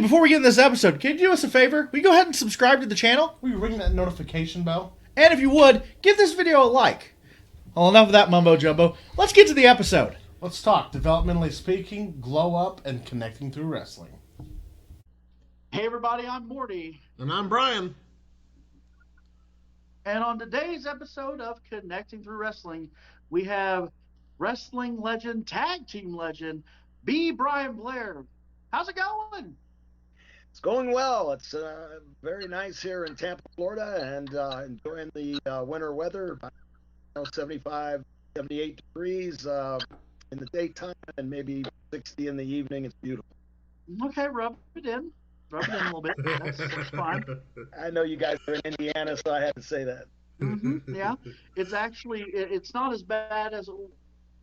before we get in this episode, can you do us a favor? Will you go ahead and subscribe to the channel? Will you ring that notification bell? And if you would, give this video a like. Well, enough of that mumbo jumbo. Let's get to the episode. Let's talk developmentally speaking, glow up, and connecting through wrestling. Hey everybody, I'm Morty. And I'm Brian. And on today's episode of Connecting Through Wrestling, we have wrestling legend, tag team legend, B. Brian Blair. How's it going? It's going well. It's very nice here in Tampa, Florida, and enjoying the winter weather. 75, 78 degrees in the daytime and maybe 60 in the evening. It's beautiful. Okay, rub it in. Rub it in a little bit. That's fine. I know you guys are in Indiana, so I had to say that. Yeah, it's actually, it's not as bad as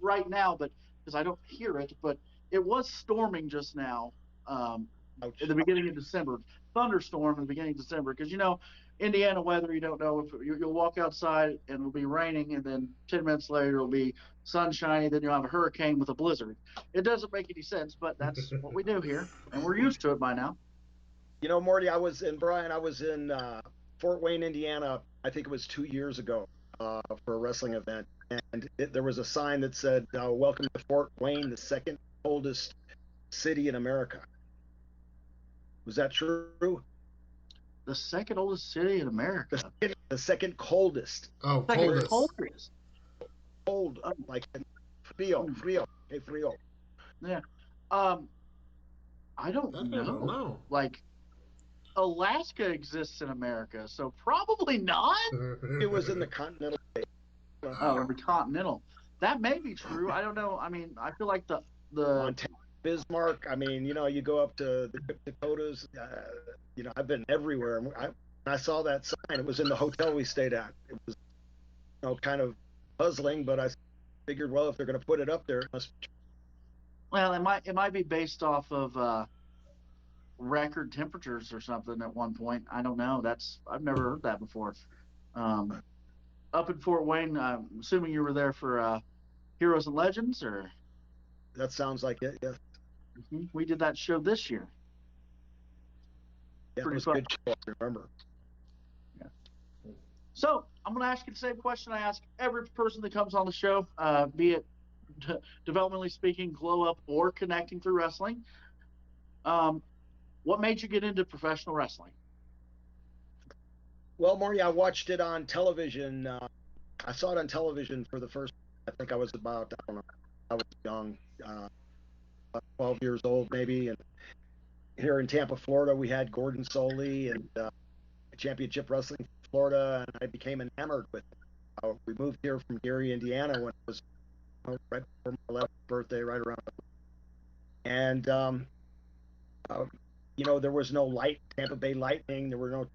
right now, but because I don't hear it, but it was storming just now at the beginning of December. Thunderstorm in the beginning of December, because Indiana weather, you don't know if you'll walk outside and it'll be raining, and then 10 minutes later it'll be sunshiny, then you'll have a hurricane with a blizzard. It doesn't make any sense, but that's what we do here, and we're used to it by now. Morty, I was in Fort Wayne, Indiana, I think it was 2 years ago for a wrestling event, and there was a sign that said, welcome to Fort Wayne, the second coldest city in America. Was that true? The second oldest city in America. The second coldest. Oh, Coldest. Cold, like frio. Hey, frio. Yeah. I don't know. Like, Alaska exists in America, so probably not. It was in the continental state. Oh, the continental. That may be true. I don't know. I mean, I feel like the Montana, Bismarck. I mean, you go up to the Dakotas. I've been everywhere. I saw that sign. It was in the hotel we stayed at. It was, kind of puzzling, but I figured, well, if they're going to put it up there, it must be true. Well, it might be based off of record temperatures or something at one point. I don't know. I've never heard that before. Up in Fort Wayne, I'm assuming you were there for Heroes and Legends, or? That sounds like it. Yes. Mm-hmm. We did that show this year. Yeah, it was a good show. I remember. Yeah. So I'm going to ask you the same question I ask every person that comes on the show, be it developmentally speaking, glow up, or connecting through wrestling. What made you get into professional wrestling? Well, Marty, I watched it on television. I saw it on television for the first. I think I was about, I don't know, I was young, about 12 years old maybe. And here in Tampa, Florida, we had Gordon Soley and Championship Wrestling Florida, and I became enamored with it. We moved here from Gary, Indiana, when it was right before my 11th birthday, right around. And there was no Tampa Bay Lightning. There were no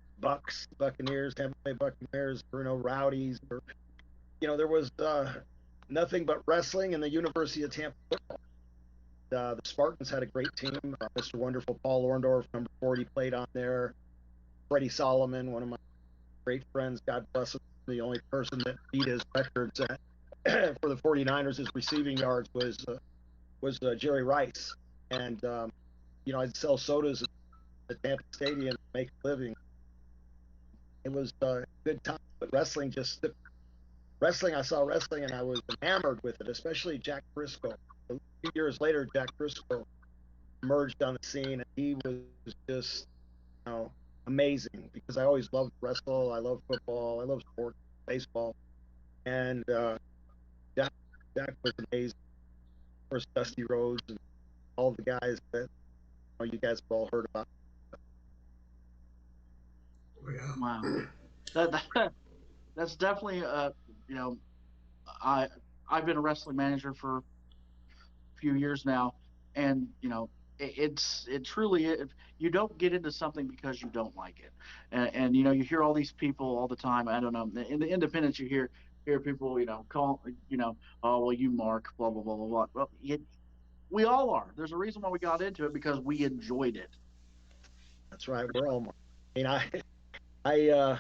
Buccaneers, Tampa Bay Buccaneers. There were no Rowdies. There was nothing but wrestling and the University of Tampa football. The Spartans had a great team. Mr. Wonderful Paul Orndorff, number 40, played on there. Freddie Solomon, one of my great friends, God bless him, the only person that beat his records for the 49ers, his receiving yards was Jerry Rice. And I'd sell sodas at the Tampa Stadium and make a living. It was a good time, but I saw wrestling and I was enamored with it, especially Jack Briscoe. A few years later, Jack Briscoe emerged on the scene, and he was just, amazing, because I always loved wrestle. I love football. I love sports, baseball. And Jack was amazing. Of course, Dusty Rhodes and all the guys that you guys have all heard about. Oh, yeah. Wow. That's definitely I've been a wrestling manager for a few years now, and it truly, you don't get into something because you don't like it, and you hear all these people all the time. I don't know, in the independents you hear people call oh, well, you Mark, blah blah blah blah blah. Well, we all are. There's a reason why we got into it, because we enjoyed it. That's right. We're all Mark. I mean, I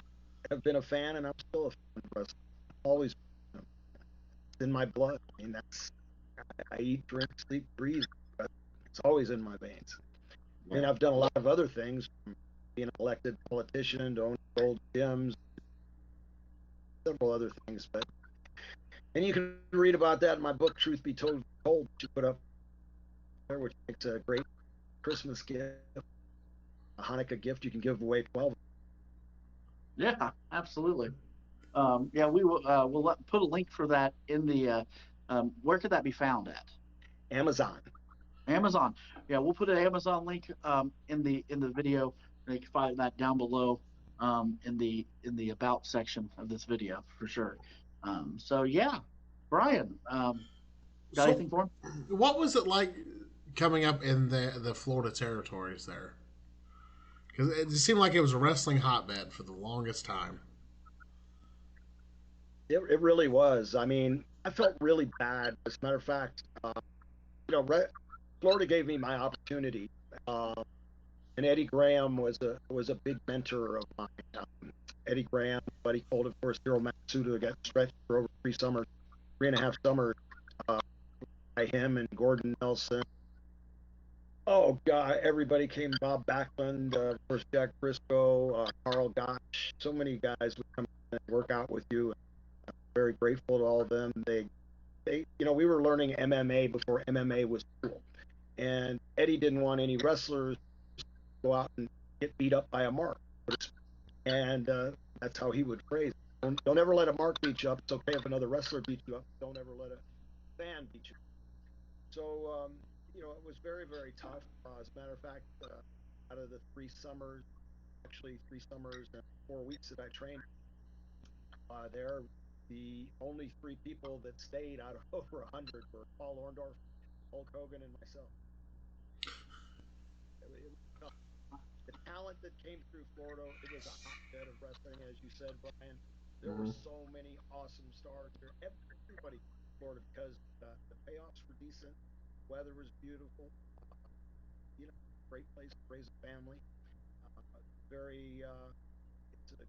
have been a fan, and I'm still a fan of wrestling. Always, it's in my blood. I mean, I eat, drink, sleep, breathe. It's always in my veins. I mean, I've done a lot of other things, from being an elected politician to owning gold gyms, several other things. But and you can read about that in my book, Truth Be Told, which you put up there, which makes a great Christmas gift, a Hanukkah gift. You can give away 12. Yeah, absolutely. Yeah, we will. Put a link for that in the. Where could that be found at? Amazon. Amazon. Yeah, we'll put an Amazon link in the video. And you can find that down below in the about section of this video for sure. So yeah, Brian, got So, anything for him? what was it like coming up in the Florida territories there? Because it seemed like it was a wrestling hotbed for the longest time. It really was. I mean, I felt really bad. As a matter of fact, Florida gave me my opportunity. And Eddie Graham was a big mentor of mine. Eddie Graham, Buddy Colt, of course, Hiro Matsuda got stretched for over 3 summers, 3.5 summers uh, by him and Gordon Nelson. Oh God, everybody came. Bob Backlund, of course, Jack Briscoe, Carl Gotch. So many guys would come and work out with you. I'm very grateful to all of them. We were learning MMA before MMA was cool, and Eddie didn't want any wrestlers to go out and get beat up by a mark. And that's how he would phrase it. Don't ever let a mark beat you up. It's okay if another wrestler beats you up. Don't ever let a fan beat you up. So, it was very, very tough. As a matter of fact, out of the 3 summers, actually 3 summers and 4 weeks that I trained there, the only 3 people that stayed out of over 100 were Paul Orndorff, Hulk Hogan, and myself. It was tough. The talent that came through Florida, it was a hotbed of wrestling, as you said, Brian. There were Mm-hmm. so many awesome stars there. Everybody in Florida, because the payoffs were decent, weather was beautiful. You know, great place to raise a family. Very, it's a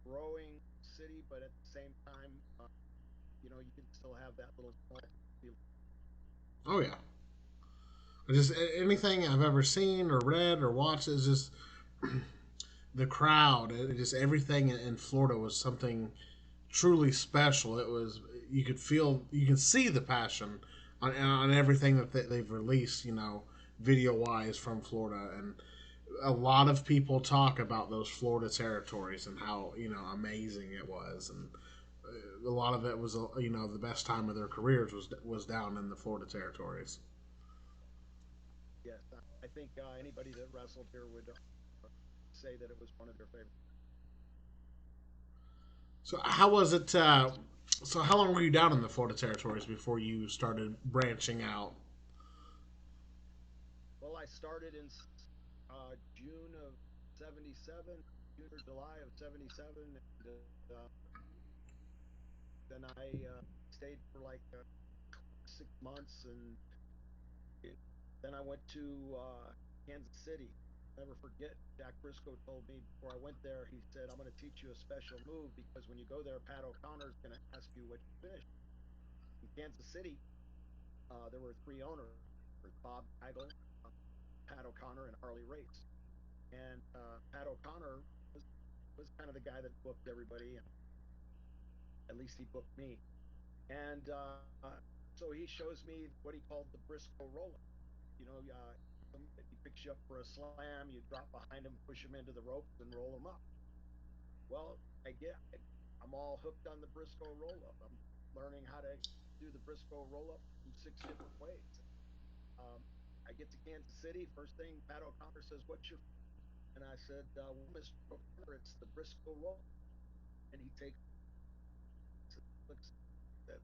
growing city, but at the same time, you can still have that little small feel. Oh yeah, just anything I've ever seen or read or watched is just the crowd. Just everything in Florida was something truly special. It was you could feel, you can see the passion on everything that they've released. Video wise from Florida, and a lot of people talk about those Florida territories and how amazing it was, and a lot of it was the best time of their careers was down in the Florida territories. Yes, I think anybody that wrestled here would say that it was one of their favorites. So how was it? So how long were you down in the Florida territories before you started branching out? Well, I started in June of '77, June or July of '77, and then I stayed for like 6 months, and then I went to Kansas City. Never forget, Jack Briscoe told me before I went there, he said, I'm going to teach you a special move because when you go there, Pat O'Connor's going to ask you what you finished. In Kansas City, there were 3 owners, Bob Geigel, uh, Pat O'Connor, and Harley Race. And Pat O'Connor was, was kind of the guy that booked everybody, and at least he booked me. And so he shows me what he called the Briscoe roll up. He picks you up for a slam, you drop behind him, push him into the ropes, and roll him up. Well, I'm all hooked on the Briscoe roll up. I'm learning how to do the Briscoe roll up in 6 different ways. Um, I get to Kansas City. First thing, Pat O'Connor says, "What's your?" And I said, "Well, Mr. O'Connor, it's the Briscoe roll." And he takes, looks, said,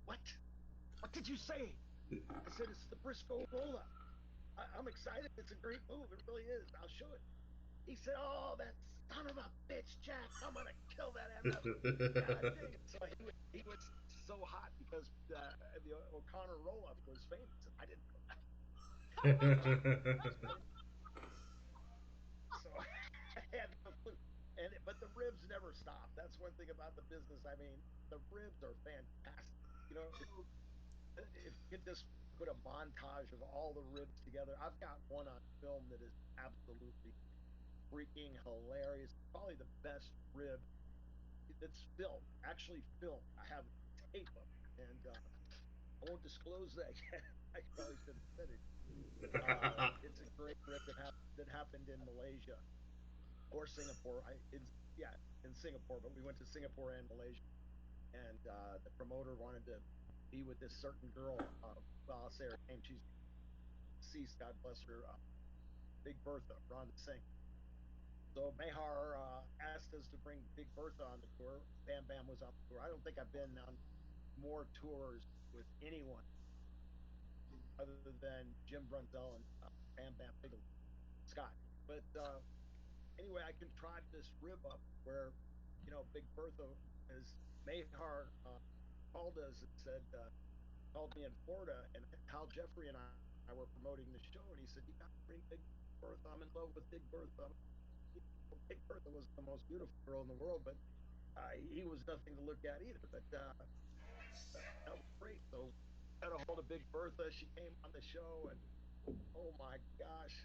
"What? What did you say?" I said, "It's the Briscoe roll up. I'm excited. It's a great move. It really is. I'll show it." He said, "Oh, that son of a bitch, Jack! I'm gonna kill that MF." God dang! So he was so hot because the O'Connor roll up was famous. I didn't know that. So I had no clue. But the ribs never stop. That's one thing about the business. I mean, the ribs are fantastic. You know, if you could just put a montage of all the ribs together. I've got one on film that is absolutely freaking hilarious. Probably the best rib that's filmed, actually filmed. I have tape of it, and I won't disclose that yet. I probably should have said it. It's a great rib that happened in Malaysia or Singapore. Yeah, in Singapore, but we went to Singapore and Malaysia, and the promoter wanted to be with this certain girl. Well, I'll say her name. She's deceased. God bless her. Big Bertha, Rhonda Singh. So Mehar asked us to bring Big Bertha on the tour. Bam Bam was on the tour. I don't think I've been on more tours with anyone other than Jim Brunzell and Bam Bam Bigelow, Scott. But anyway, I contrived this rib up where, Big Bertha is Mehar called us and said, called me in Florida, and Hal Jeffrey and I were promoting the show, and he said, "You got to bring Big Bertha. I'm in love with Big Bertha." Big Bertha was the most beautiful girl in the world, but he was nothing to look at either. But that was great. So got a hold of Big Bertha. She came on the show, and oh my gosh,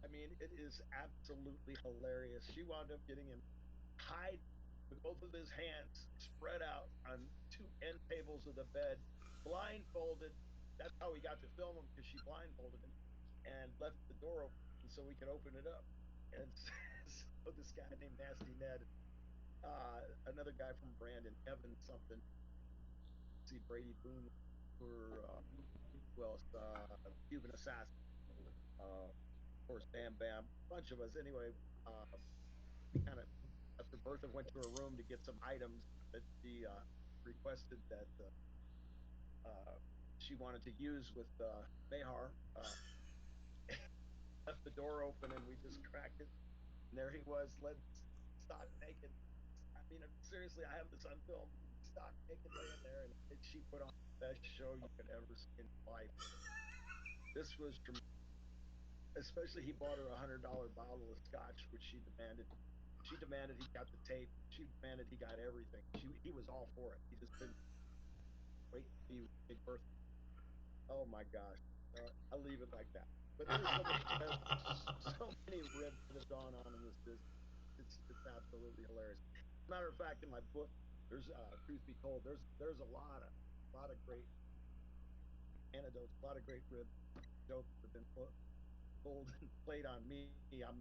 I mean, it is absolutely hilarious. She wound up getting him tied with both of his hands spread out on two end tables of the bed, blindfolded. That's how we got to film him, because she blindfolded him and left the door open so we could open it up. And so this guy named Nasty Ned, another guy from Brandon, Evan something, see Brady Boone, or who else? Cuban Assassin, of course, Bam Bam, a bunch of us. Anyway, we kind of, after Bertha went to her room to get some items that she requested that she wanted to use with Behar, left the door open and we just cracked it. And there he was, led stock naked. I mean, seriously, I have this on film, stock naked laying there, and she put on the best show you could ever see in life. This was especially he bought her $100 bottle of scotch, which she demanded. She demanded he got the tape. She demanded he got everything. He was all for it. He just couldn't wait to be with Big Bertha. Oh my gosh, I'll leave it like that. But there's so many ribs that have gone on in this business. It's absolutely hilarious. Matter of fact, in my book, there's truth be told, there's a lot of great anecdotes, a lot of great rib jokes that have been told and played on me. I'm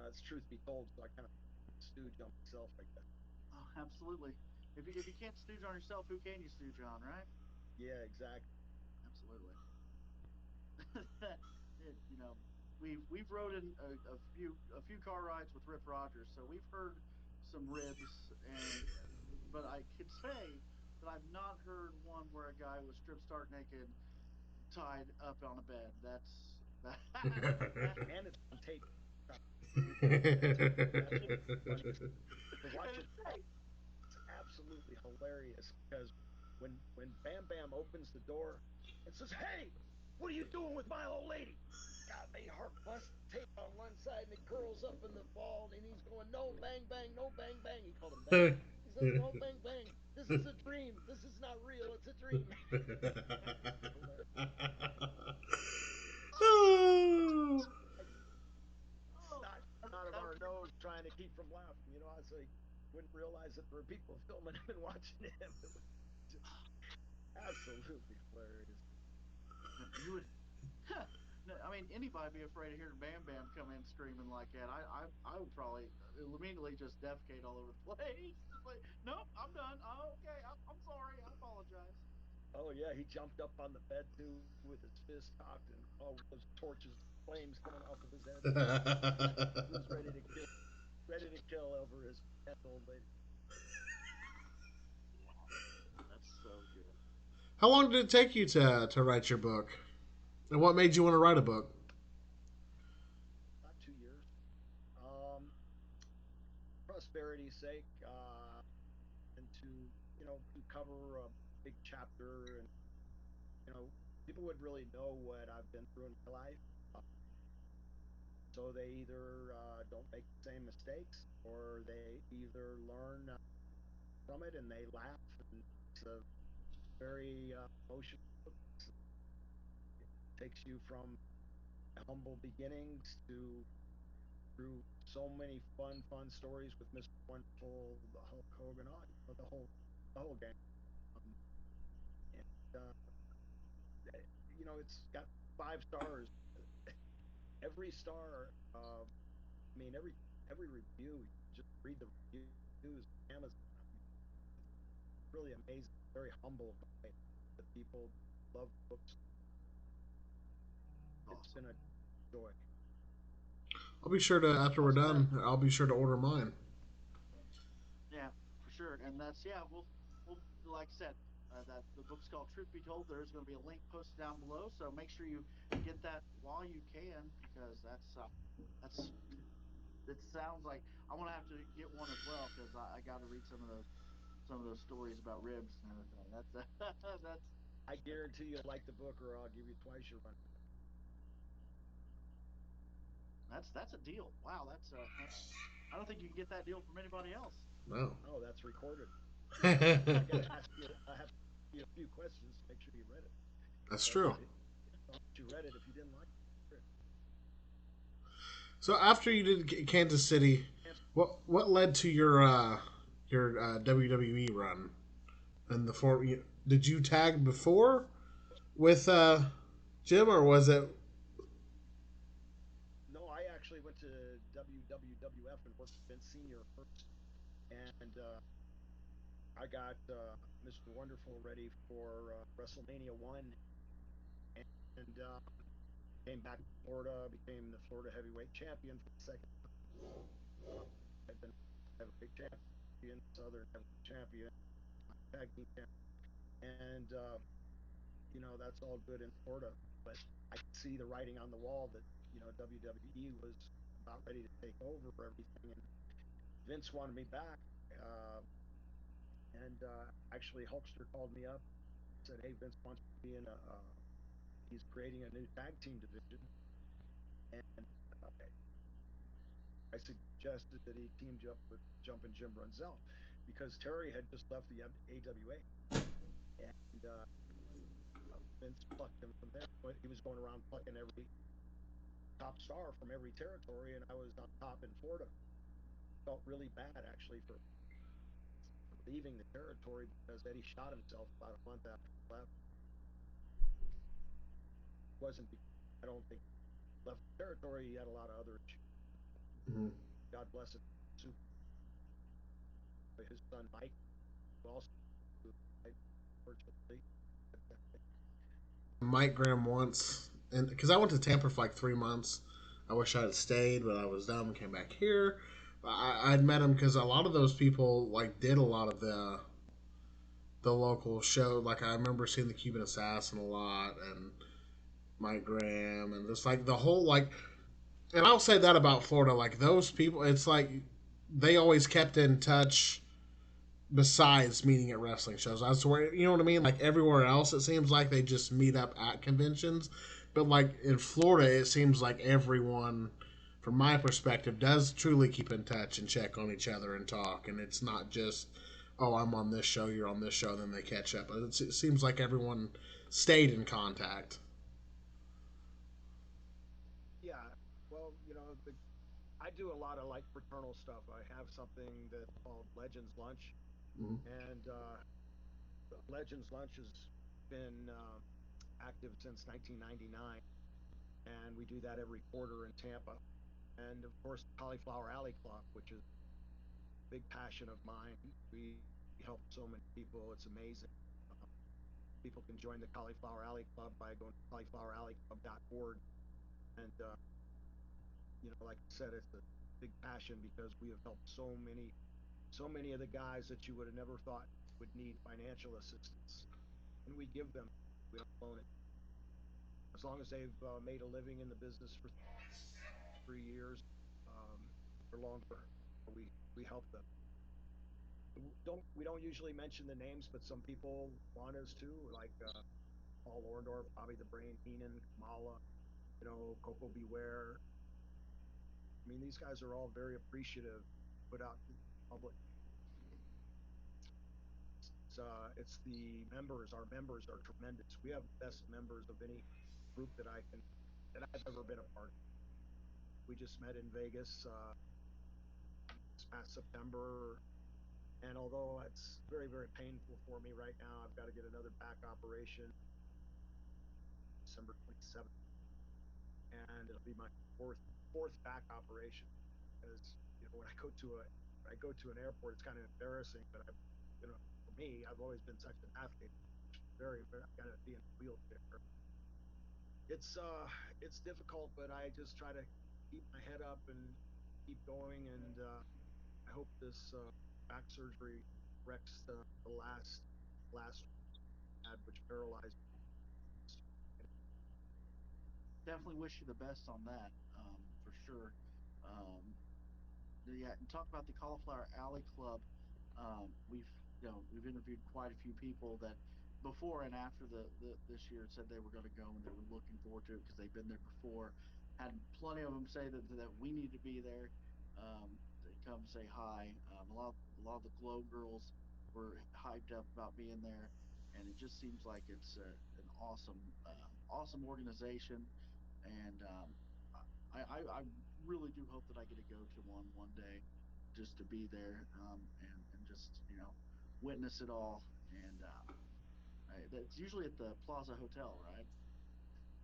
it's truth be told, so I kind of stooge on myself, I guess. Oh, absolutely. If you can't stooge on yourself, who can you stooge on, right? Yeah, exactly. Absolutely. You know, we've rode in a few car rides with Rip Rogers, so we've heard some ribs, and but I can say that I've not heard one where a guy was stripped stark naked, tied up on a bed. That's that that And it's on tape. That's and the funniest to watch it. it's great. It's absolutely hilarious because when Bam Bam opens the door and says, "Hey, what are you doing with my old lady?" God, they heart bust tape on one side and it curls up in the ball, and he's going, "No bang bang, no bang bang." He called him bang. He says, "No bang bang. This is a dream. This is not real. It's a dream." Hilarious. I Oh, snot that, out of that our was nose trying to keep from laughing. So he wouldn't realize that there were people filming him and watching him. It was just absolutely hilarious. you would. No, I mean, anybody be afraid of hearing Bam Bam come in screaming like that. I would probably immediately just defecate all over the place. Just like, nope, I'm done. Oh, okay, I'm sorry. I apologize. Oh yeah, he jumped up on the bed too with his fist cocked and all those torches, flames coming off of his head. He was ready to kill over his pet old lady. That's so good. How long did it take you to write your book? And what made you want to write a book? About 2 years. Um, Prosperity's sake, and to cover a big chapter, and you know people would really know what I've been through in my life. Uh, so they either don't make the same mistakes, or they either learn from it and they laugh. And it's a very emotional book. takes you from humble beginnings to through so many fun stories with Mr. Wonderful, the Hulk Hogan, the whole gang. Um, and it's got 5 stars. Every star, I mean, every review, just read the reviews on Amazon. It's really amazing. Very humbled by the people who love books. It's Awesome. been a joy. I'll be sure to after we're Awesome. That, done. I'll be sure to order mine. yeah, for sure. And that's yeah. We'll like I said, that the book's called Truth Be Told. There's going to be a link posted down below, so make sure you get that while you can because that's it sounds like I'm gonna have to get one as well because I got to read some of those stories about ribs and everything. That's I guarantee you'll like the book, or I'll give you twice your money. that's a deal. Wow, that's I don't think you can get that deal from anybody else. No. Oh, that's recorded. I got That's to ask you. I have to ask you a few questions to make sure you read it. But true. you read it if you didn't like it. So after you did Kansas City, what led to your WWE run and the four? Did you tag before with Jim, or was it? No, I actually went to WWF and worked with Vince Senior first, and I got Mr. Wonderful ready for WrestleMania 1, and came back to Florida, became the Florida Heavyweight Champion for the second. Uh, I've been Heavyweight Champion, Southern Heavyweight Champion, Tag Team Champion, and that's all good in Florida, but I could see the writing on the wall that WWE was about ready to take over everything, and Vince wanted me back. Uh, and Actually, Hulkster called me up, said, "Hey, Vince wants to be in a. He's creating a new tag team division, and uh, I suggested that he teamed up with Jumpin' Jim Brunzell because Terry had just left the AWA, and Vince plucked him from there. He was going around plucking every top star from every territory, and I was on top in Florida. Felt really bad actually for leaving the territory because Eddie shot himself about a month after he left. It wasn't because I don't think he left the territory. He had a lot of other issues. Mhm. God bless it. Super. His son Mike, who also died, unfortunately. Mike Graham once, and because I went to Tampa for like 3 months. I wish I had stayed, but I was done and came back here. I'd met him because a lot of those people like did a lot of the local show. Like I remember seeing the Cuban Assassin a lot, and Mike Graham, and just like the whole like. And I'll say that about Florida. Like those people, it's like they always kept in touch besides meeting at wrestling shows. I swear, you know what I mean? Like everywhere else, it seems like they just meet up at conventions. But like in Florida, it seems like everyone, from my perspective, does truly keep in touch and check on each other and talk. And it's not just, oh, I'm on this show, you're on this show, then they catch up. It seems like everyone stayed in contact. Yeah, well, I do a lot of like fraternal stuff. I have something that's called Legends Lunch, Mm-hmm. and Legends Lunch has been active since 1999, and we do that every quarter in Tampa. And of course, Cauliflower Alley Club, which is a big passion of mine. We help so many people; it's amazing. Uh, People can join the Cauliflower Alley Club by going to caulifloweralleyclub.org, and like I said, it's a big passion because we have helped so many of the guys that you would have never thought would need financial assistance, and we give them. We don't loan it as long as they've made a living in the business for 3 years um, or longer. We help them. We don't usually mention the names, but some people want us to, like Paul Orndorff, Bobby the Brain Heenan, Kamala, Coco Beware. I mean, these guys are all very appreciative. Put out to the public. It's the members. Our members are tremendous. We have the best members of any. group that I've ever been a part of. We just met in Vegas this past September, and although it's very painful for me right now, I've got to get another back operation December 27th, and it'll be my fourth back operation. Because when I go to an airport, it's kind of embarrassing, but for me, I've always been such an athlete. Very, I gotta be in a wheelchair. It's uh it's difficult, but I just try to keep my head up and keep going. And I hope this back surgery corrects the last I had, which paralyzed me. Definitely wish you the best on that, for sure. Um, yeah, and talk about the Cauliflower Alley Club. We've we've interviewed quite a few people that before and after the this year said they were going to go and they were looking forward to it because they've been there before. Had plenty of them say that we need to be there, to come say hi. A lot of the Glow girls were hyped up about being there, and it just seems like it's an awesome organization, and I really do hope that I get to go to one day, just to be there, and just witness it all. And that's usually at the Plaza Hotel, right?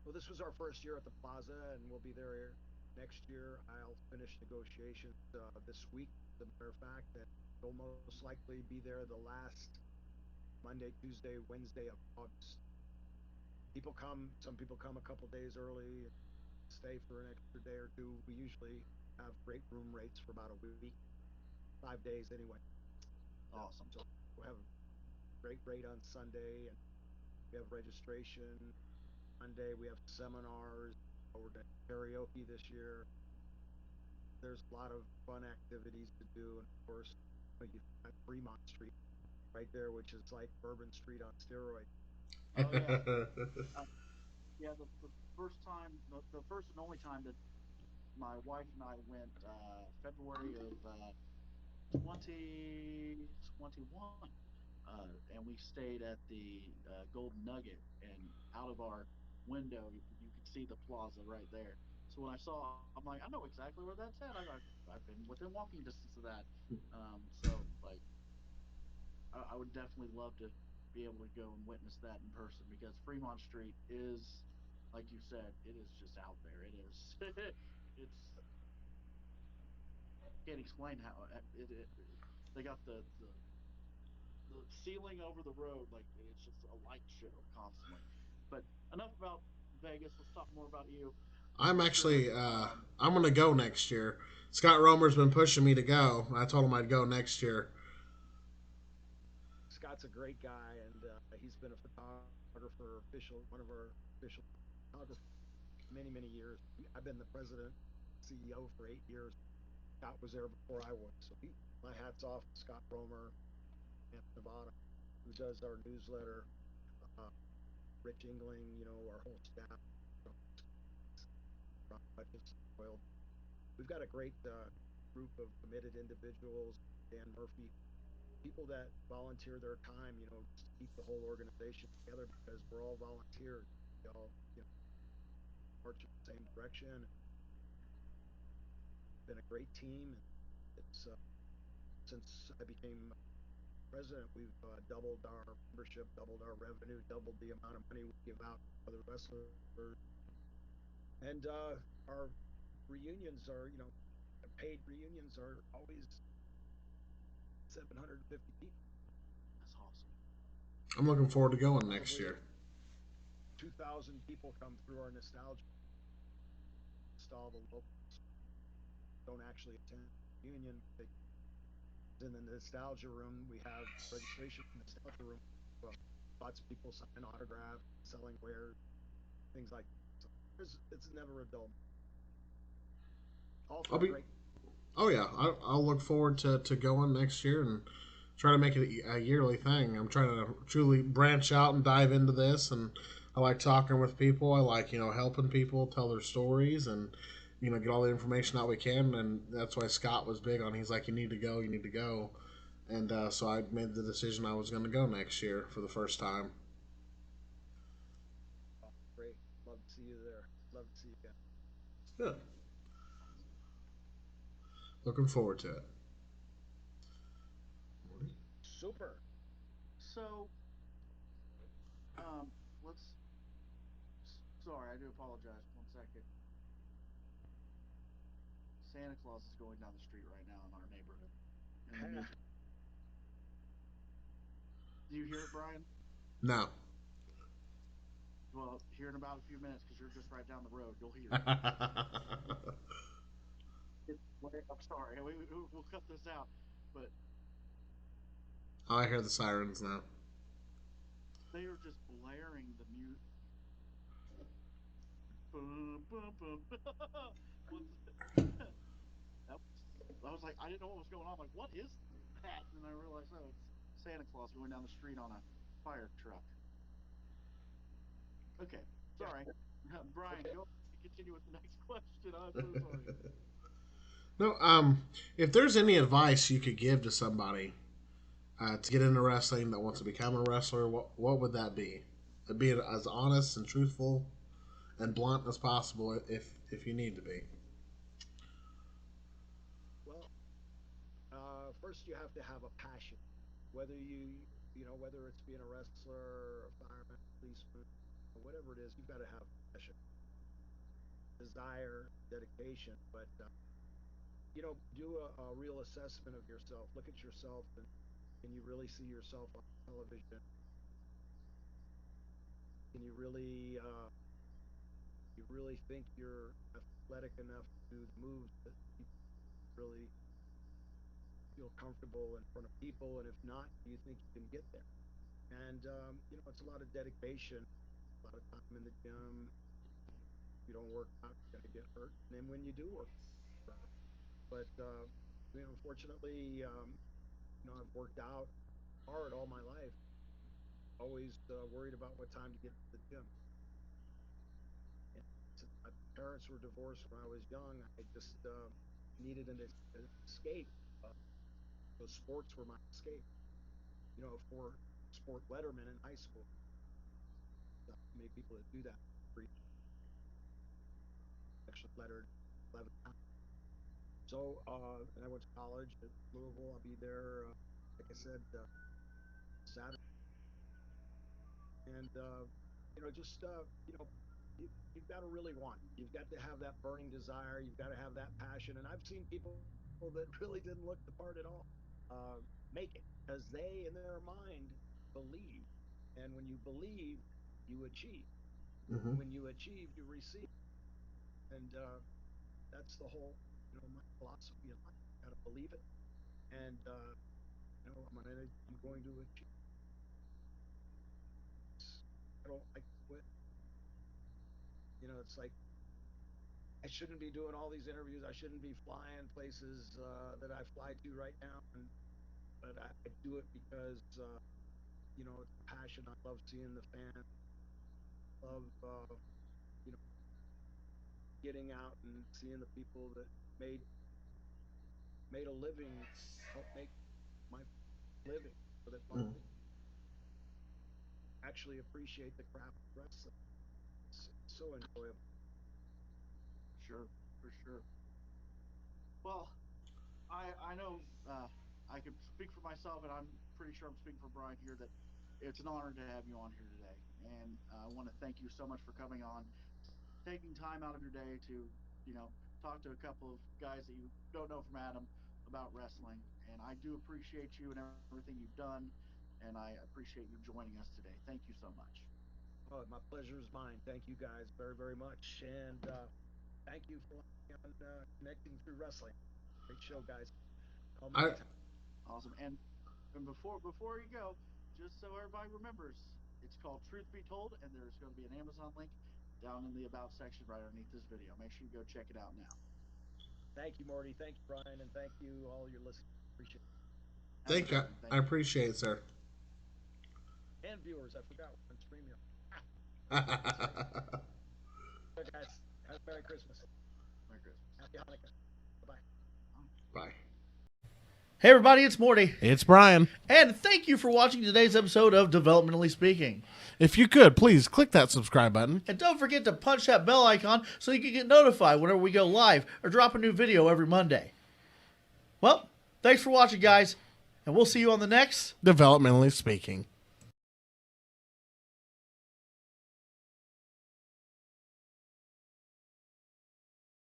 Well, this was our first year at the Plaza, and we'll be there next year. I'll finish negotiations this week, as a matter of fact, and we'll most likely be there the last Monday, Tuesday, Wednesday of August. Some people come a couple days early and stay for an extra day or two. We usually have great room rates for about a week, 5 days anyway. Awesome. So we'll have a great rate on Sunday, and we have registration. Monday we have seminars. We're doing karaoke this year. There's a lot of fun activities to do, and of course, you find Fremont Street right there, which is like Bourbon Street on steroids. Oh yeah, uh, yeah. The first time, the first and only time that my wife and I went, February of 2021. And we stayed at the Golden Nugget, and out of our window, you could see the plaza right there. So when I saw, I'm like, I know exactly where that's at. I've been within walking distance of that. So like, I would definitely love to be able to go and witness that in person because Fremont Street is, like you said, it is just out there. It is, it's can't explain how it they got the ceiling over the road, like it's just a light show constantly. But enough about Vegas. Let's talk more about you, I'm for sure. actually I'm gonna go next year. Scott Romer's been pushing me to go. I told him I'd go next year. Scott's a great guy, and he's been a photographer, one of our official photographers many years. I've been the president, CEO for 8 years. Scott was there before I was, so my hats off to Scott Romer and Nevada, who does our newsletter. Uh, Rich Ingling, our whole staff, just spoiled. We've got a great group of committed individuals. Dan Murphy, people that volunteer their time, just to keep the whole organization together because we're all volunteers. We all, march in the same direction. It's been a great team, and it's since I became president, we've doubled our membership, doubled our revenue, doubled the amount of money we give out to other wrestlers, and our reunions are, paid reunions are always 750 people. That's awesome. I'm looking forward to going next Probably year. 2,000 people come through our nostalgia stall. The locals don't actually attend the reunion. In the nostalgia room, we have registration in the nostalgia room. Well, lots of people sign autographs, selling wares, things like that. So it's never a dull. All I'll for a be. great. Oh yeah, I'll look forward to going next year and try to make it a yearly thing. I'm trying to truly branch out and dive into this, and I like talking with people. I like helping people tell their stories and get all the information out we can. And that's why Scott was big on. He's like, you need to go, you need to go, and so I made the decision I was going to go next year for the first time. Great. Love to see Good. Looking forward to it. Super. So, let's. Sorry, I do apologize. 1 second. Santa Claus is going down the street right now in our neighborhood, and the music. Do you hear it, Brian? No. Well, here in about a few minutes, because you're just right down the road, you'll hear it. Oh, I'm sorry, we'll cut this out, but I hear the sirens now. they are just blaring the music. Boom, boom, boom. What's that? I was like, I didn't know what was going on. I'm like, what is that? And then I realized, oh, it's Santa Claus going down the street on a fire truck. Okay, Yeah. sorry, Brian. Okay. Go continue with the next question. I'm so sorry. No, if there's any advice you could give to somebody to get into wrestling that wants to become a wrestler, what would that be? Be as honest and truthful and blunt as possible if you need to be. Well, first you have to have a passion. Whether whether it's being a wrestler, a fireman, policeman, or whatever it is, you've got to have passion, desire, dedication. But do a real assessment of yourself. Look at yourself, and can you really see yourself on television? Can you really think you're athletic enough to do the moves that you really feel comfortable in front of people? And if not, do you think you can get there? And it's a lot of dedication, a lot of time in the gym. If you don't work out, you're gonna get hurt. And then when you do work, hurt. But unfortunately, I've worked out hard all my life. Always worried about what time to get to the gym. And since my parents were divorced when I was young, I just needed an escape. Uh, so sports were my escape. For sport letterman in high school, not many people that do that. Actually lettered 11 times. So, and I went to college at Louisville. I'll be there, like I said, Saturday. And, just, you've got to really want it. You've got to have that burning desire. You've got to have that passion. And I've seen people that really didn't look the part at all uh, make it because they, in their mind, believe. And when you believe, you achieve. Hmm. And when you achieve, you receive. And that's the whole, my philosophy in life. Got to believe it. And, I'm going to achieve. I don't like to quit. It's like I shouldn't be doing all these interviews. I shouldn't be flying places that I fly to right now. But I do it because it's a passion. I love seeing the fans. Love you know getting out and seeing the people that made made a living, help make my living, so that my Hmm. actually appreciate the craft of wrestling. It's so enjoyable. Sure, for sure. Well, I know I can speak for myself, and I'm pretty sure I'm speaking for Brian here that it's an honor to have you on here today. And I want to thank you so much for coming on, taking time out of your day to, you know, talk to a couple of guys that you don't know from Adam about wrestling. And I do appreciate you and everything you've done, and I appreciate you joining us today. Thank you so much. Oh, my pleasure is mine. Thank you guys very, very much. And thank you for connecting through wrestling. Great show, guys. Call me I anytime. Awesome. And before you go, just so everybody remembers, it's called Truth Be Told, and there's going to be an Amazon link down in the About section right underneath this video. Make sure you go check it out now. Thank you, Morty. Thank you, Brian. And thank you, all your listeners. Appreciate think I, Absolutely. I Thank you. appreciate it, sir. it. And viewers, I forgot we're on StreamYard. That's right. Bye. So, guys, have a Merry Christmas. Merry Christmas. Happy Hanukkah. Bye bye. Bye. Hey everybody, it's Morty. It's Brian. And thank you for watching today's episode of Developmentally Speaking. If you could, please click that subscribe button. And don't forget to punch that bell icon so you can get notified whenever we go live or drop a new video every Monday. Well, thanks for watching, guys, and we'll see you on the next Developmentally Speaking.